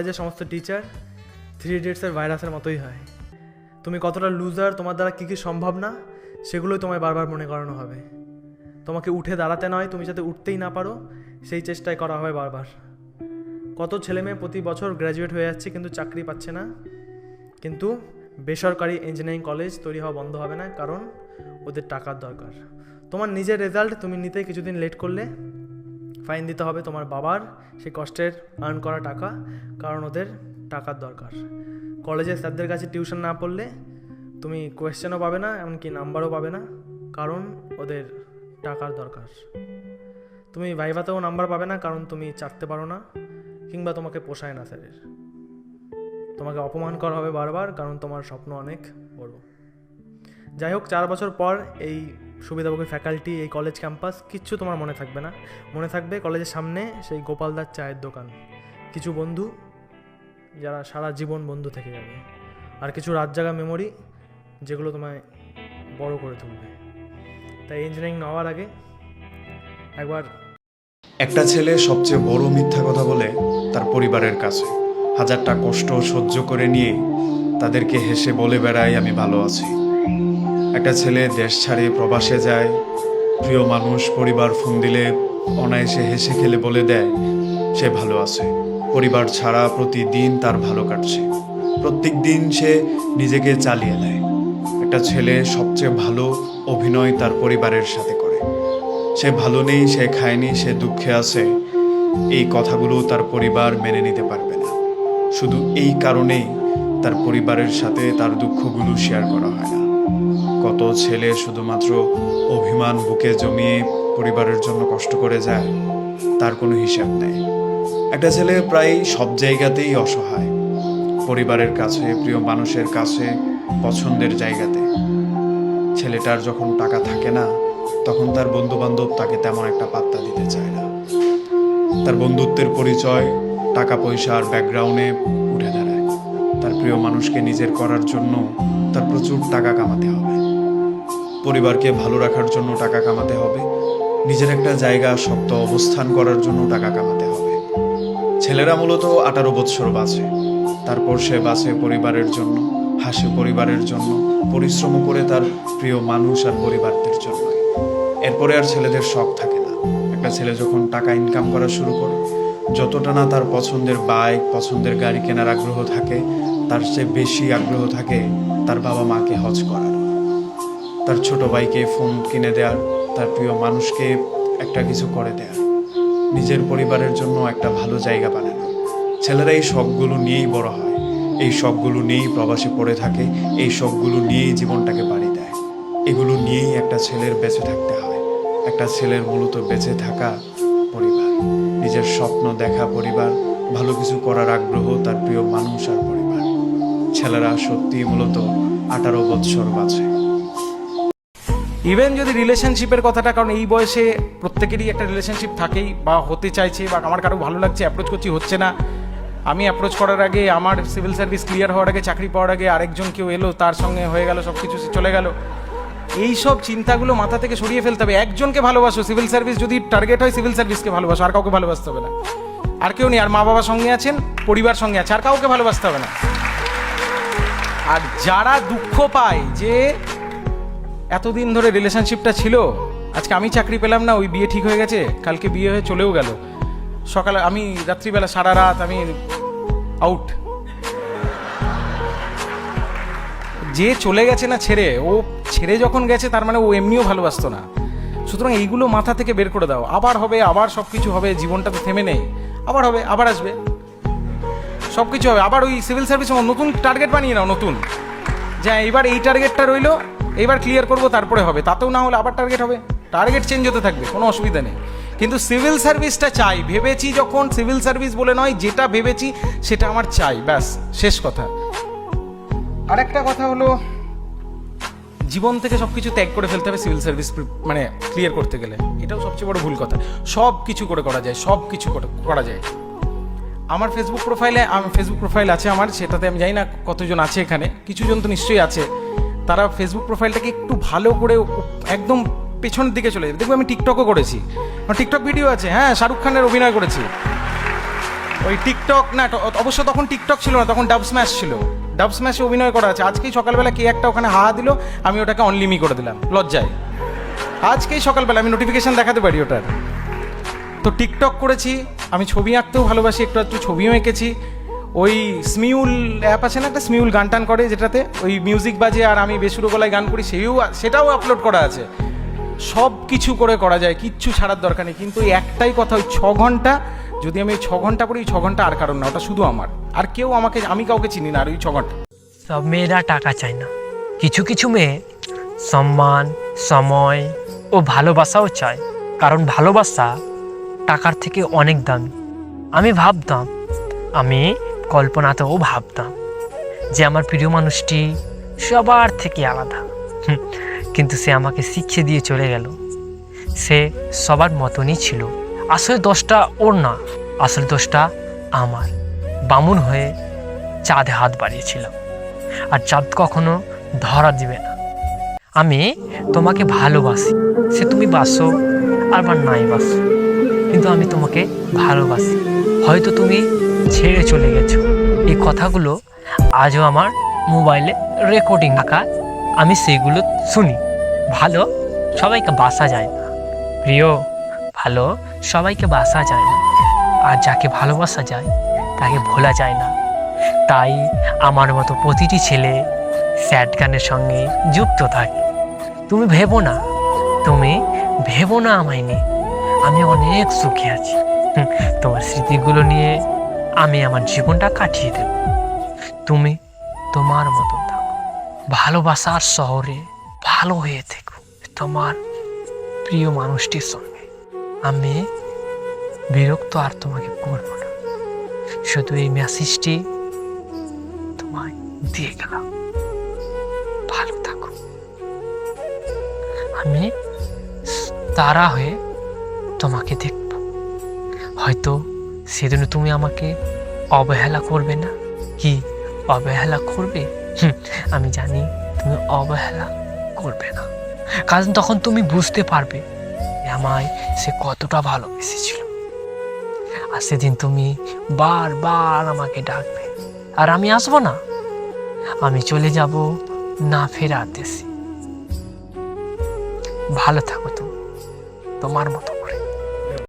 যে সমস্ত টিচার 3 ইডিয়টসের ভাইরাসের মতোই হয়। তুমি কতটা লুজার, তোমার দ্বারা কী কী সম্ভব না সেগুলোই তোমায় বারবার মনে করানো হবে। তোমাকে উঠে দাঁড়াতে নয়, তুমি যাতে উঠতেই না পারো সেই চেষ্টাই করা হবে বারবার। কত ছেলেমেয়ে প্রতি বছর গ্র্যাজুয়েট হয়ে যাচ্ছে কিন্তু চাকরি পাচ্ছে না, কিন্তু বেসরকারি ইঞ্জিনিয়ারিং কলেজ তৈরি হওয়া বন্ধ হবে না, কারণ ওদের টাকার দরকার। তোমার নিজের রেজাল্ট তুমি নিতে কিছুদিন লেট করলে ফাইন দিতে হবে তোমার বাবার সেই কষ্টের আর্ন করা টাকা, কারণ ওদের টাকার দরকার। কলেজে স্যারদের কাছে টিউশন না পড়লে তুমি কোয়েশ্চেনও পাবে না, এমনকি নাম্বারও পাবে না, কারণ ওদের টাকার দরকার। তুমি ভাইভাতেও নাম্বার পাবে না, কারণ তুমি চাটতে পারো না কিংবা তোমাকে পোষায় না স্যারের। তোমাকে অপমান করা হবে বারবার, কারণ তোমার স্বপ্ন অনেক বড়। যাই হোক, 4 বছর পর এই সুবিধাভোগী ফ্যাকাল্টি, এই কলেজ ক্যাম্পাস কিচ্ছু তোমার মনে থাকবে না। মনে থাকবে কলেজের সামনে সেই গোপালদার চায়ের দোকান, কিছু বন্ধু যারা সারা জীবন বন্ধু থেকে যাবে, আর কিছু রাত জাগা মেমোরি যেগুলো তোমায় বড় করে তুলবে। তাই ইঞ্জিনিয়ারিং নেওয়ার আগে একবার একটা ছেলে সবচেয়ে বড় মিথ্যা কথা বলে তার পরিবারের কাছে, হাজারটা কষ্ট সহ্য করে নিয়ে তাদেরকে হেসে বলে বেড়ায় আমি ভালো আছি। একটা ছেলে দেশ ছাড়ে প্রবাসে যায়, প্রিয় মানুষ পরিবার ফোন দিলে অনায়াসে হেসে খেলে বলে দেয় সে ভালো আছে। পরিবার ছাড়া প্রতিদিন তার ভালো কাটছে, প্রত্যেক দিন সে নিজেকে চালিয়ে নেয়। একটা ছেলে সবচেয়ে ভালো অভিনয় তার পরিবারের সাথে করে। সে ভালো নেই, সে খায়নি, সে দুঃখে আছে, এই কথাগুলো তার পরিবার মেনে নিতে পারবে না। শুধু এই কারণেই তার পরিবারের সাথে তার দুঃখগুলো শেয়ার করা হয় না। কত ছেলে শুধুমাত্র অভিমান বুকে জমিয়ে পরিবারের জন্য কষ্ট করে যায়, তার কোনো হিসাব নেই। একটা ছেলে প্রায় সব জায়গাতেই অসহায়, পরিবারের কাছে, প্রিয় মানুষের কাছে, পছন্দের জায়গাতে। ছেলেটার যখন টাকা থাকে না, তখন তার বন্ধুবান্ধব তাকে তেমন একটা পাত্তা দিতে চায় না। তার বন্ধুত্বের পরিচয় টাকা পয়সা আর ব্যাকগ্রাউন্ডে উঠে দাঁড়ায়। তার প্রিয় মানুষকে নিজের করার জন্য তার প্রচুর টাকা কামাতে হবে, পরিবারকে ভালো রাখার জন্য টাকা কামাতে হবে, নিজের একটা জায়গা শক্ত অবস্থান করার জন্য টাকা কামাতে হবে। ছেলেরা মূলত 18 বছর বাঁচে, তারপর সে বাঁচে পরিবারের জন্য, হাসে পরিবারের জন্য, পরিশ্রম করে তার প্রিয় মানুষ আর পরিবারদের জন্য। এরপরে আর ছেলেদের শখ থাকে না। একটা ছেলে যখন টাকা ইনকাম করা শুরু করে, যতটা না তার পছন্দের বাইক, পছন্দের গাড়ি কেনার আগ্রহ থাকে, তার চেয়ে বেশি আগ্রহ থাকে তার বাবা মাকে হজ করার, তার ছোট ভাইকে ফোন কিনে দেওয়ার, তার প্রিয় মানুষকে একটা কিছু করে দেওয়ার, নিজের পরিবারের জন্য একটা ভালো জায়গা বানানো। ছেলেরা এই শখগুলো নিয়েই বড় হয়, এই শখগুলো নিয়েই প্রবাসে পড়ে থাকে, এই শখগুলো নিয়েই জীবনটাকে পাড়ি দেয়। এগুলো নিয়েই একটা ছেলের বেঁচে থাকতে হয়। একটা ছেলের মূলত বেঁচে থাকা পরিবার, নিজের স্বপ্ন দেখা পরিবার, ভালো কিছু করার আগ্রহ তার প্রিয় মানুষ আর পরিবার। ছেলেরা সত্যি মূলত 18 বৎসর বাঁচে। ইভেন যদি রিলেশনশিপের কথাটা, কারণ এই বয়সে প্রত্যেকেরই একটা রিলেশনশিপ থাকেই, বা হতে চাইছে, বা আমার কারো ভালো লাগছে, অ্যাপ্রোচ করছি, হচ্ছে না। আমি অ্যাপ্রোচ করার আগে, আমার সিভিল সার্ভিস ক্লিয়ার হওয়ার আগে, চাকরি পাওয়ার আগে আরেকজন কেউ এলো, তার সঙ্গে হয়ে গেল, সব কিছু চলে গেল। এই সব চিন্তাগুলো মাথা থেকে সরিয়ে ফেলতে হবে। একজনকে ভালোবাসো, সিভিল সার্ভিস যদি টার্গেট হয়, সিভিল সার্ভিসকে ভালোবাসো, আর কাউকে ভালোবাসতে হবে না। আর কেউ নেই, আর মা বাবার সঙ্গে আছেন, পরিবার সঙ্গে আছে, আর কাউকে ভালোবাসতে হবে না। আর যারা দুঃখ পায় যে এতদিন ধরে রিলেশনশিপটা ছিল, আজকে আমি চাকরি পেলাম না, ওই বিয়ে ঠিক হয়ে গেছে, কালকে বিয়ে হয়ে চলেও গেল, সকালে আমি রাত্রিবেলা সারা রাত আমি আউট, যে চলে গেছে না ছেড়ে, ও ছেড়ে যখন গেছে তার মানে ও এমনিও ভালোবাসতো না। সুতরাং এইগুলো মাথা থেকে বের করে দাও। আবার হবে, আবার সব কিছু হবে, জীবনটা তো থেমে নেই, আবার হবে, আবার আসবে, সব কিছু হবে। আবার ওই সিভিল সার্ভিস নতুন টার্গেট বানিয়ে নাও, নতুন, যে এইবার এই টার্গেটটা রইলো, এইবার ক্লিয়ার করবো, তারপরে হবে। তাতেও না হলে আবার টার্গেট হবে, টার্গেট চেঞ্জ হতে থাকবে, কোনো অসুবিধা নেই। কিন্তু সিভিল সার্ভিসটা চাই, ভেবেছি যখন, সিভিল সার্ভিস বলে নয়, যেটা ভেবেছি সেটা আমার চাই, ব্যাস, শেষ কথা। আর একটা কথা হলো, জীবন থেকে সব কিছু ত্যাগ করে ফেলতে হবে সিভিল সার্ভিস মানে ক্লিয়ার করতে গেলে। এটাও সবচেয়ে বড় ভুল কথা। সব কিছু করে করা যায়, সব কিছু করা যায়। আমার ফেসবুক প্রোফাইল আছে আমার, সেটাতে আমি জানি না কতজন আছে এখানে, কিছুজন তো নিশ্চয়ই আছে। তারা ফেসবুক প্রোফাইলটাকে একটু ভালো করে একদম পেছনের দিকে চলে যাবে। দেখবো আমি টিকটকও করেছি, আমার টিকটক ভিডিও আছে, হ্যাঁ, শাহরুখ খানের অভিনয় করেছি। ওই টিকটক না, অবশ্য তখন টিকটক ছিল না, তখন ডাব স্ম্যাশ ছিল। ডাব স্ম্যাশে অভিনয় করা আছে। আজকেই সকালবেলা কে একটা ওখানে হাহা দিল, আমি ওটাকে অনলিমি করে দিলাম লজ্জায়। আজকেই সকালবেলা আমি নোটিফিকেশান দেখাতে পারি ওটার। তো টিকটক করেছি, আমি ছবি আঁকতেও ভালোবাসি, একটু একটু ছবিও এঁকেছি। ওই স্মিউল অ্যাপ আছে না একটা, স্মিউল গান টান করে, যেটাতে ওই মিউজিক বাজে আর আমি বেসুরো গলায় গান করি, সেটাও আপলোড করা আছে। সব কিছু করে করা যায়, কিচ্ছু ছাড়ার দরকার নেই। কিন্তু এই একটাই কথা, ওই 6 ঘন্টা যদি আমি ওই 6 ঘন্টা পড়ি, ওই 6 ঘন্টা আর কারণ না, ওটা শুধু আমার, আর কেউ আমাকে, আমি কাউকে চিনি না। আর ওই 6 ঘন্টা সব মেয়েরা টাকা চায় না, কিছু কিছু মেয়ে সম্মান, সময় ও ভালোবাসাও চায়। কারণ ভালোবাসা টাকার থেকে অনেক দামি। আমি ভাবতাম, আমি কল্পনাতেও ভাবতাম যে আমার প্রিয় মানুষটি সবার থেকে আলাদা, কিন্তু সে আমাকে শিখিয়ে দিয়ে চলে গেল। সে সবার মতনই ছিল। আসলে দোষটা ওর না, আসলে দোষটা আমার। বামুন হয়ে চাঁদে হাত বাড়িয়েছিলাম, আর চাঁদ কখনো ধরা দিবে না। আমি তোমাকে ভালোবাসি, সে তুমি বাসো আর বা নাই বাসো, কিন্তু আমি তোমাকে ভালোবাসি। হয়তো তুমি ছেড়ে চলে গেছো, এই কথাগুলো আজও আমার মোবাইলে রেকর্ডিং থাকা, আমি সেইগুলো শুনি। ভালো সবাইকে বাসা যায় না প্রিয়, ভালো সবাইকে বাসা যায় না, আর যাকে ভালোবাসা যায় তাকে ভোলা যায় না। তাই আমার মতো প্রতিটি ছেলে স্যাড গানের সঙ্গে যুক্ত থাকে। তুমি ভেবো না, তুমি ভেবো না আমায় নিয়ে, আমি অনেক সুখী আছি। তোমার স্মৃতিগুলো নিয়ে আমি আমার জীবনটা কাটিয়ে দেব। তুমি তোমার মতন থাকো, ভালোবাসার শহরে ভালো হয়ে থেকো তোমার প্রিয় মানুষটির সঙ্গে। আমি বিরক্ত আর তোমাকে করবো না, শুধু এই মেসেজটি তোমায় দিয়ে গেলাম। ভালো থাকো। আমি তারা হয়ে তোমাকে দেখব। হয়তো সেদিন তুমি আমাকে অবহেলা করবে না। কি অবহেলা করবে? আমি জানি তুমি অবহেলা করবে না, কারণ তখন তুমি বুঝতে পারবে আমায় সে কতটা ভালোবেসেছিল। আর সেদিন তুমি বারবার আমাকে ডাকবে, আর আমি আসবো না, আমি চলে যাব না ফেরার দেশে। ভালো থাকো তুমি, তোমার মতো।